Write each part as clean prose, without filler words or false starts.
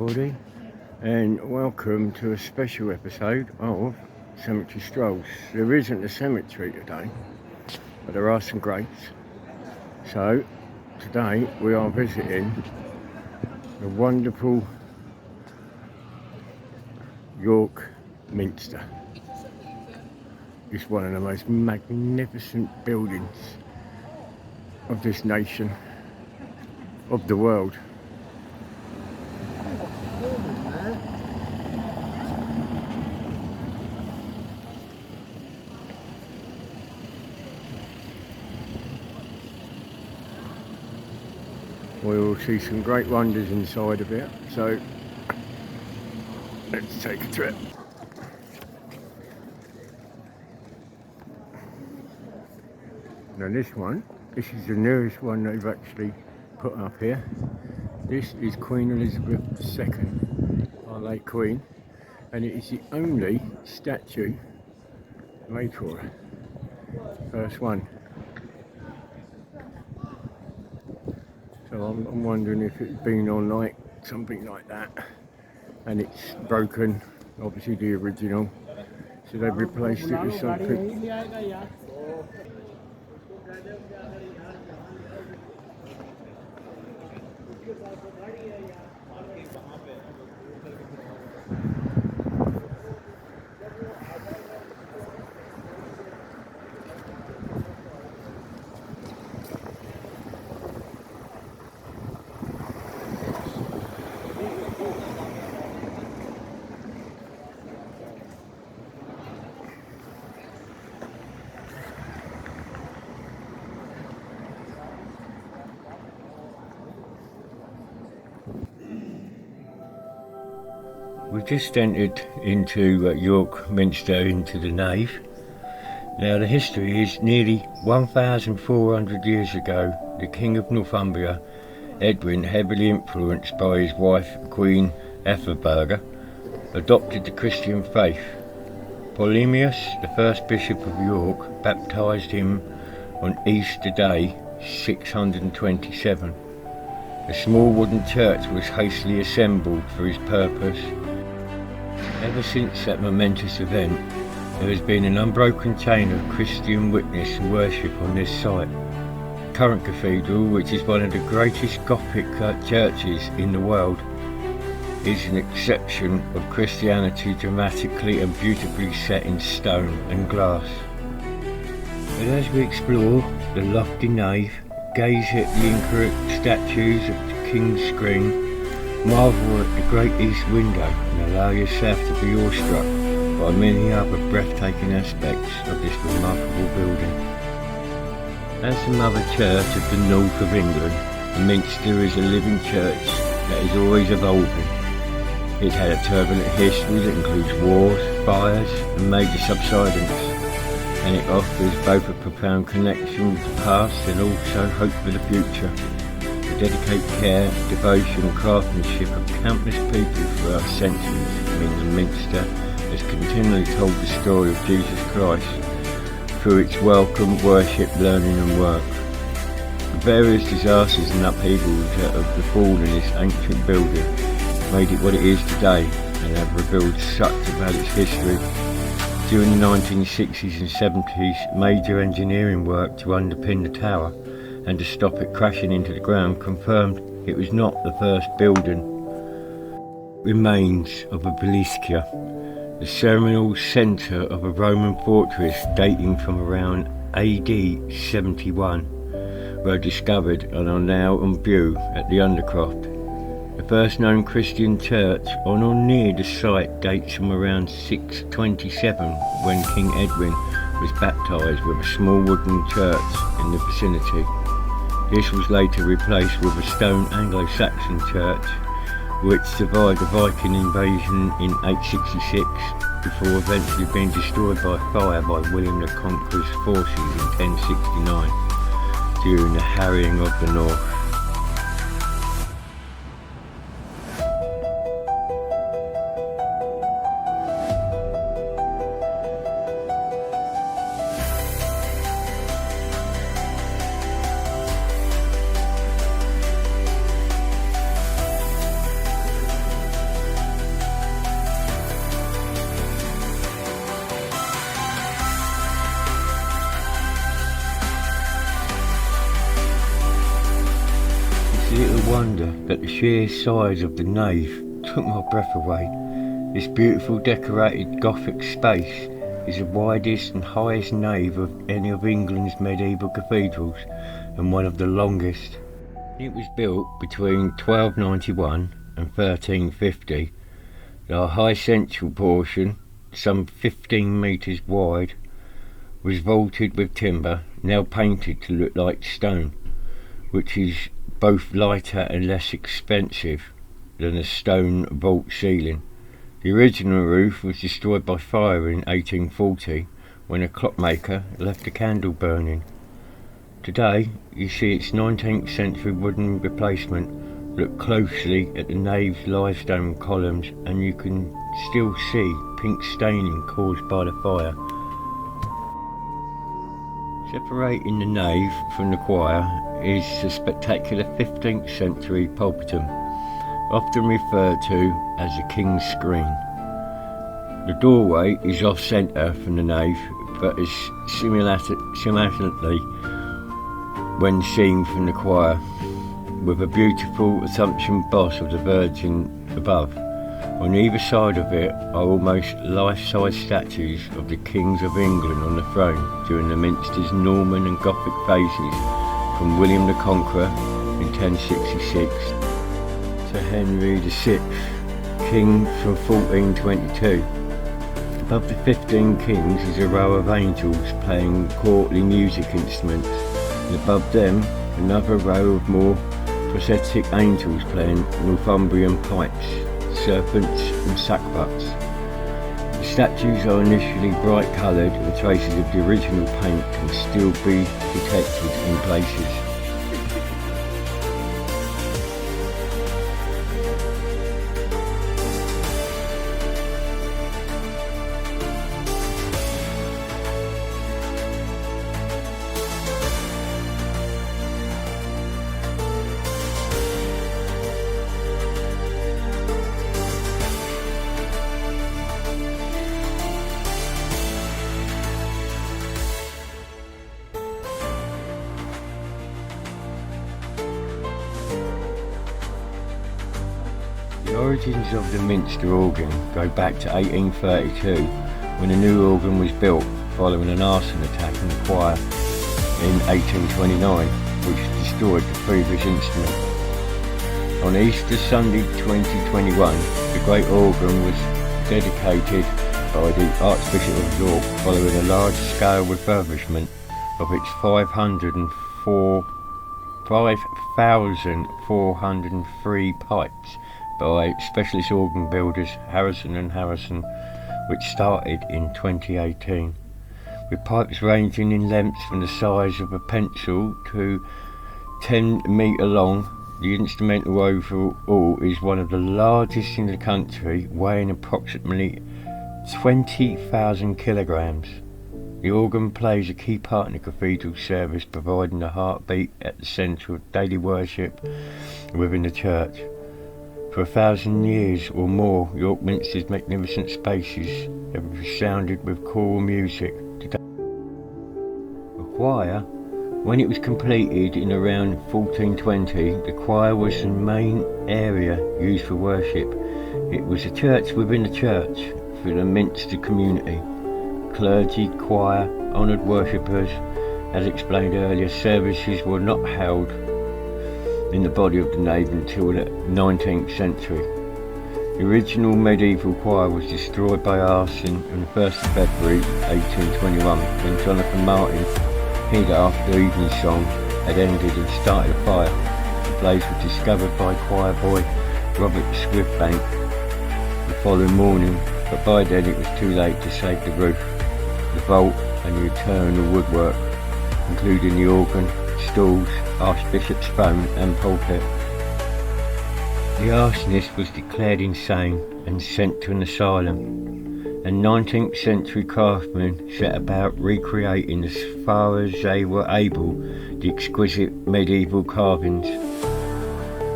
everybody, and welcome to a special episode of Cemetery Strolls. There isn't a cemetery today, but there are some graves. So today we are visiting the wonderful York Minster. It's one of the most magnificent buildings of this nation, of the world. We'll see some great wonders inside of it, so let's take a trip. Now this is the newest one they've actually put up here. This is Queen Elizabeth II, our late Queen, and it is the only statue made for her. First one. So I'm wondering if it's been on like something like that and it's broken, obviously the original, so they've replaced it with something. We've just entered into York Minster, into the nave. Now the history is nearly 1,400 years ago, the King of Northumbria, Edwin, heavily influenced by his wife Queen Ethelberga, adopted the Christian faith. Polymius, the first Bishop of York, baptised him on Easter Day 627. A small wooden church was hastily assembled for his purpose. Ever since that momentous event, there has been an unbroken chain of Christian witness and worship on this site. The current cathedral, which is one of the greatest Gothic churches in the world, is an exception of Christianity, dramatically and beautifully set in stone and glass. But as we explore the lofty nave, gaze at the intricate statues of the King's screen, marvel at the great east window and allow yourself to be awestruck by many other breathtaking aspects of this remarkable building. As the mother church of the north of England, the Minster is a living church that is always evolving. It's had a turbulent history that includes wars, fires and major subsidence, and it offers both a profound connection with the past and also hope for the future. Dedicate care, devotion and craftsmanship of countless people throughout centuries mean the Minster has continually told the story of Jesus Christ through its welcome, worship, learning and work. The various disasters and upheavals that have befallen this ancient building made it what it is today and have revealed such about its history. During the 1960s and 70s, major engineering work to underpin the tower and to stop it crashing into the ground confirmed it was not the first building. Remains of a Basilicata, the ceremonial centre of a Roman fortress dating from around AD 71, were discovered and are now on view at the Undercroft. The first known Christian church on or near the site dates from around 627, when King Edwin was baptised with a small wooden church in the vicinity. This was later replaced with a stone Anglo-Saxon church, which survived a Viking invasion in 866 before eventually being destroyed by fire by William the Conqueror's forces in 1069 during the harrying of the north. wonder that the sheer size of the nave took my breath away. This beautiful decorated Gothic space is the widest and highest nave of any of England's medieval cathedrals and one of the longest. It was built between 1291 and 1350. The high central portion, some 15 metres wide, was vaulted with timber, now painted to look like stone, which is both lighter and less expensive than a stone vault ceiling. The original roof was destroyed by fire in 1840 when a clockmaker left a candle burning. Today you see its 19th century wooden replacement. Look closely at the nave's limestone columns and you can still see pink staining caused by the fire. Separating the nave from the choir is the spectacular 15th century pulpitum, often referred to as the King's Screen. The doorway is off-centre from the nave, but is simultaneously when seen from the choir, with a beautiful Assumption boss of the Virgin above. On either side of it are almost life-size statues of the Kings of England on the throne during the Minster's Norman and Gothic phases, from William the Conqueror in 1066 to Henry VI, King from 1422. Above the 15 kings is a row of angels playing courtly music instruments, and above them another row of more prosthetic angels playing Northumbrian pipes, serpents and sackbuts. The statues are initially bright coloured and traces of the original paint can still be detected in places. The origins of the Minster organ go back to 1832, when a new organ was built following an arson attack on the choir in 1829, which destroyed the previous instrument. On Easter Sunday 2021, the great organ was dedicated by the Archbishop of York following a large-scale refurbishment of its 5,403 pipes by specialist organ builders Harrison and Harrison, which started in 2018, with pipes ranging in lengths from the size of a pencil to 10 metre long. The instrumental overall is one of the largest in the country, weighing approximately 20,000 kilograms. The organ plays a key part in the cathedral service, providing the heartbeat at the centre of daily worship within the church. For 1,000 years or more, York Minster's magnificent spaces have resounded with choral music. Today, the choir, when it was completed in around 1420, the choir was the main area used for worship. It was a church within a church for the Minster community. Clergy, choir, honoured worshippers. As explained earlier, services were not held in the body of the nave until the 19th century. The original medieval choir was destroyed by arson on the 1st of February 1821 when Jonathan Martin, hid after the evening song had ended and started a fire. The blaze was discovered by choir boy Robert Swiftbank the following morning, but by then it was too late to save the roof, the vault and the internal woodwork, including the organ, stalls, Archbishop's throne and pulpit. The arsonist was declared insane and sent to an asylum, and 19th century craftsmen set about recreating as far as they were able the exquisite medieval carvings.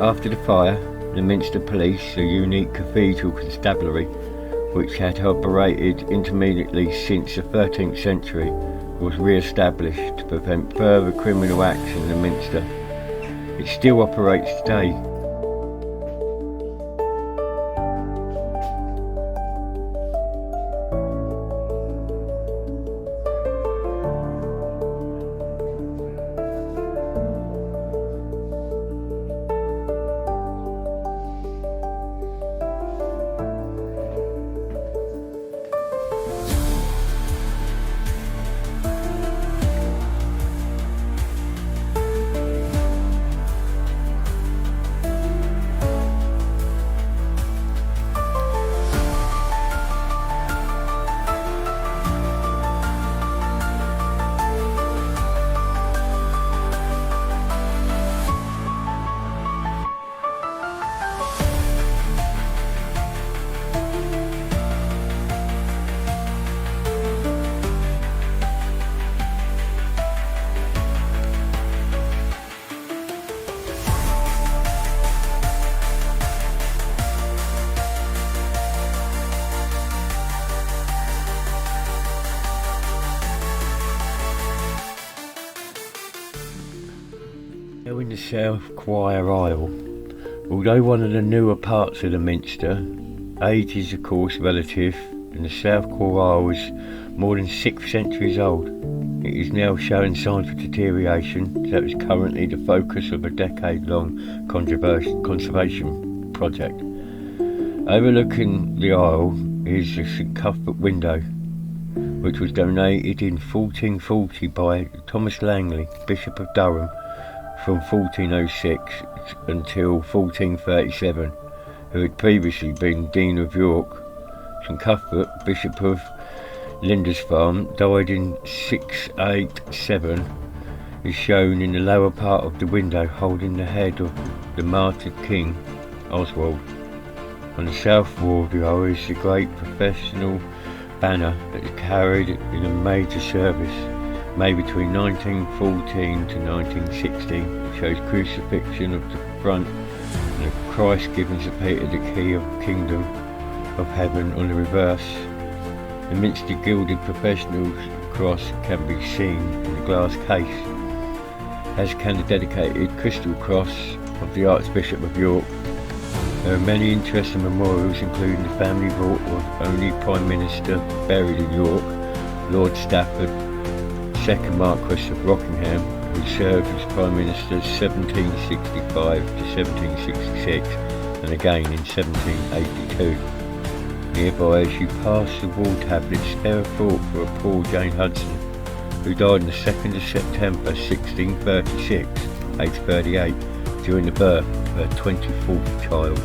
After the fire, the Minster Police, a unique cathedral constabulary which had operated intermittently since the 13th century, was re-established to prevent further criminal action in the Minster. It still operates today, Now in the south choir aisle, although one of the newer parts of the minster, age is of course relative, and the south choir aisle is more than 6 centuries old. It is now showing signs of deterioration, so it's currently the focus of a decade-long conservation project. Overlooking the aisle is the St Cuthbert window, which was donated in 1440 by Thomas Langley, Bishop of Durham, from 1406 until 1437, who had previously been Dean of York. St Cuthbert, Bishop of Lindisfarne, died in 687, is shown in the lower part of the window holding the head of the martyred King Oswald. On the south wall of the aisle is the great processional banner that is carried in a major service made between 1914 to 1960. It shows crucifixion of the front and a Christ giving St Peter the key of the kingdom of heaven on the reverse. The Minster gilded professional cross can be seen in the glass case, as can the dedicated crystal cross of the Archbishop of York. There are many interesting memorials, including the family vault of only Prime Minister buried in York, Lord Stafford, 2nd Marquess of Rockingham, who served as Prime Minister 1765 to 1766 and again in 1782. Nearby, as you pass the wall tablets, spare a thought for a poor Jane Hudson, who died on the 2nd of September 1636, aged 38, during the birth of her 24th child.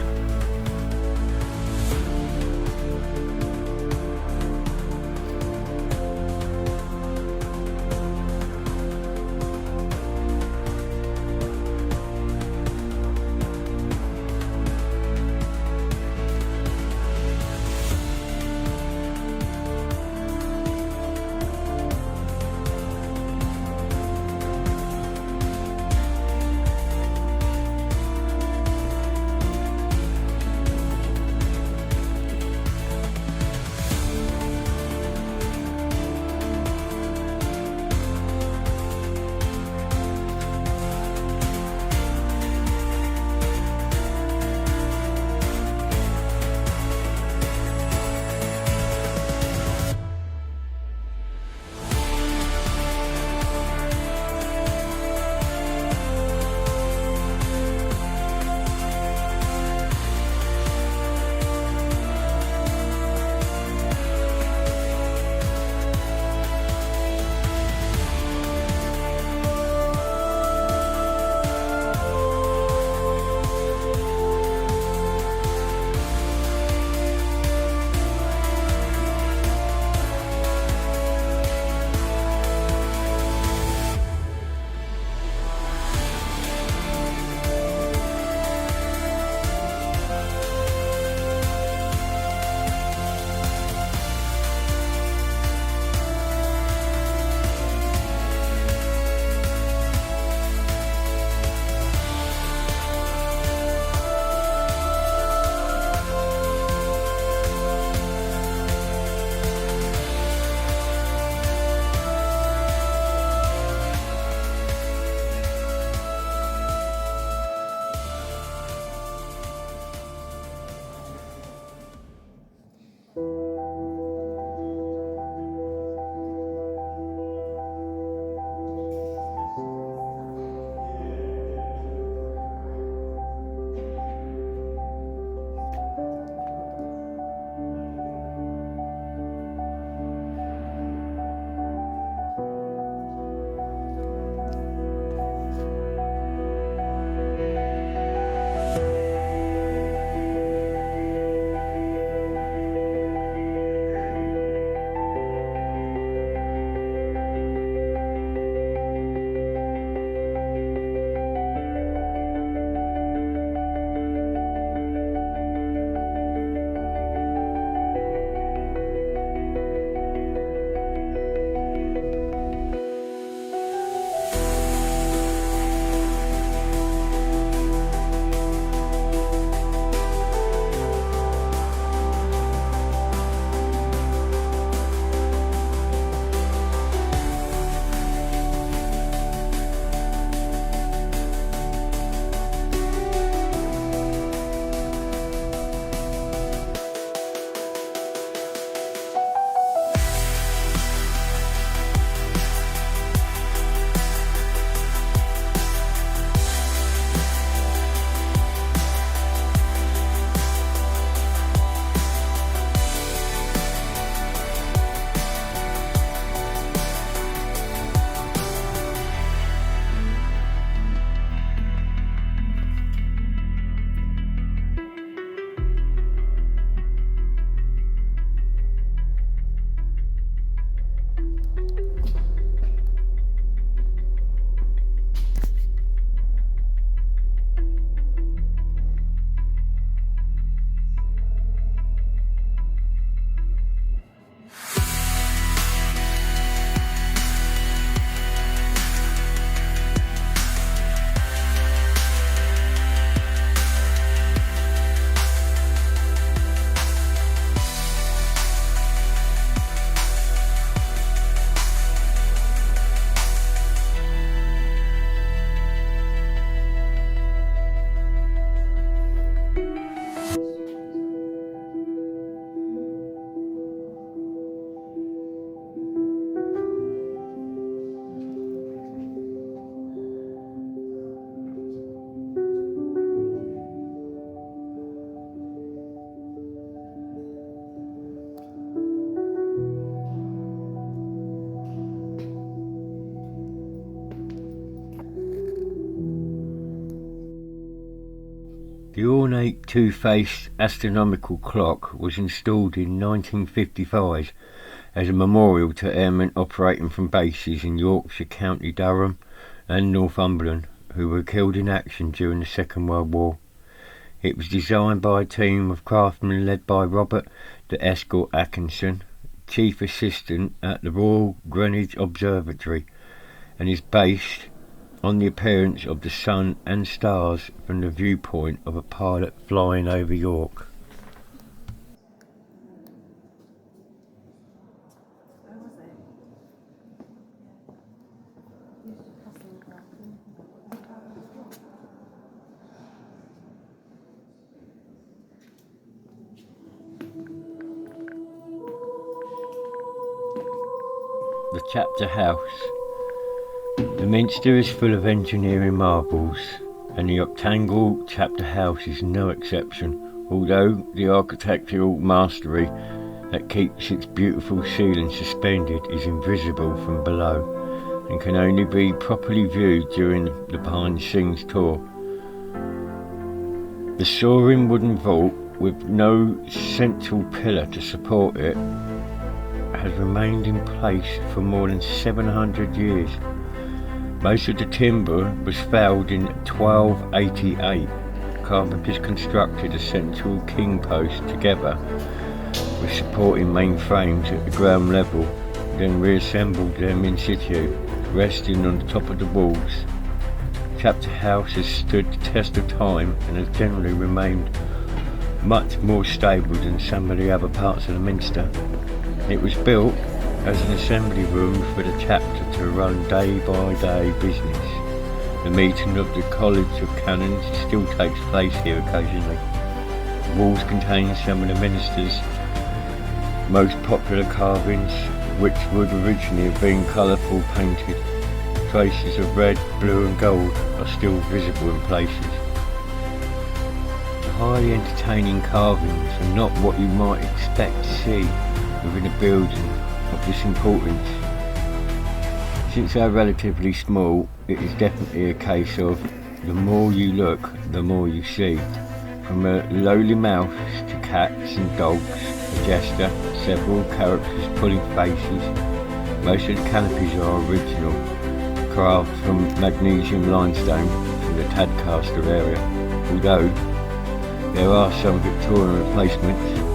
The ornate two-faced astronomical clock was installed in 1955 as a memorial to airmen operating from bases in Yorkshire, County Durham and Northumberland who were killed in action during the Second World War. It was designed by a team of craftsmen led by Robert de Escort Atkinson, Chief Assistant at the Royal Greenwich Observatory, and is based on the appearance of the sun and stars from the viewpoint of a pilot flying over York. The Chapter House. The Minster is full of engineering marvels, and the octagonal Chapter House is no exception, although the architectural mastery that keeps its beautiful ceiling suspended is invisible from below, and can only be properly viewed during the behind-the-scenes tour. The soaring wooden vault, with no central pillar to support it, has remained in place for more than 700 years. Most of the timber was felled in 1288. Carpenters constructed a central king post together with supporting main frames at the ground level, then reassembled them in situ, resting on the top of the walls. Chapter House has stood the test of time and has generally remained much more stable than some of the other parts of the Minster. It was built as an assembly room for the chapter to run day-by-day business. The meeting of the College of Canons still takes place here occasionally. The walls contain some of the Minster's most popular carvings, which would originally have been colourful painted. Traces of red, blue and gold are still visible in places. The highly entertaining carvings are not what you might expect to see within a building of this importance. Since they're relatively small, it is definitely a case of the more you look, the more you see. From a lowly mouse to cats and dogs, a jester, several characters pulling faces. Most of the canopies are original, carved from magnesium limestone from the Tadcaster area, although there are some Victorian replacements.